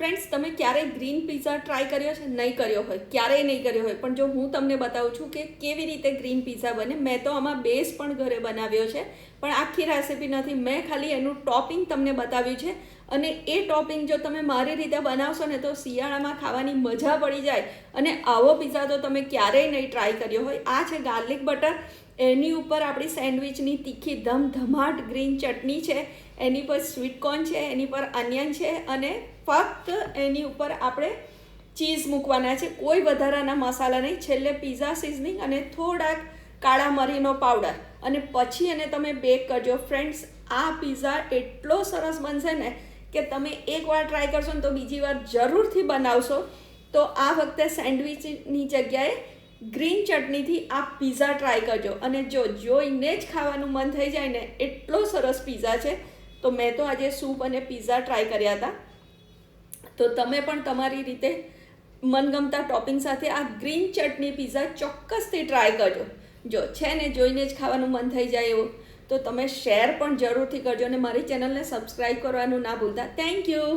Friends, તમે ક્યારેય green pizza try કર્યો છે? નહીં કર્યો હોય, ક્યારેય નહીં કર્યો હોય, પણ જો હું તમને બતાવું છું કે કેવી રીતે ગ્રીન પિઝા બને. મેં તો આમાં બેઝ પણ ઘરે બનાવ્યો છે, પણ આખી રેસીપી નથી. મેં ખાલી એનું ટોપિંગ તમને બતાવ્યું છે, અને એ ટોપિંગ જો તમે મારી રીતે બનાવશો ને તો શિયાળામાં ખાવાની મજા પડી જાય. અને આવો પિઝા તો તમે ક્યારેય નહીં ટ્રાય કર્યો હોય. આ છે ગાર્લિક બટર. એની ઉપર આપણી સેન્ડવિચની તીખી ધમધમાટ ગ્રીન ચટણી છે, એની પર સ્વીટ કોર્ન છે, એની પર અનિયન છે, અને ફક્ત એની ઉપર આપણે ચીઝ મૂકવાના છે. કોઈ વધારાના મસાલા નહીં. છેલ્લે પિઝા સિઝનિંગ અને થોડાક કાળા મરીનો પાવડર, અને પછી એને તમે બેક કરજો. ફ્રેન્ડ્સ, આ પિઝા એટલો સરસ બનશે ને કે તમે એકવાર ટ્રાય કરશો ને તો બીજી વાર જરૂરથી બનાવશો. તો આ વખતે સેન્ડવિચની જગ્યાએ ગ્રીન ચટણીથી આ પિઝા ટ્રાય કરજો, અને જોઈને જ ખાવાનું મન થઈ જાય ને એટલો સરસ પિઝા છે. તો મેં તો આજે સૂપ અને પિઝા ટ્રાય કર્યા હતા. તો તમે પણ તમારી રીતે મનગમતા ટોપિંગ સાથે આ ગ્રીન ચટણી પિઝા ચોક્કસથી ટ્રાય કરજો. જો છે ને જોઈને જ ખાવાનું મન થઈ જાય એવું, તો તમે શેર પણ જરૂરથી કરજો, અને મારી ચેનલને સબસ્ક્રાઈબ કરવાનું ના ભૂલતા. Thank you.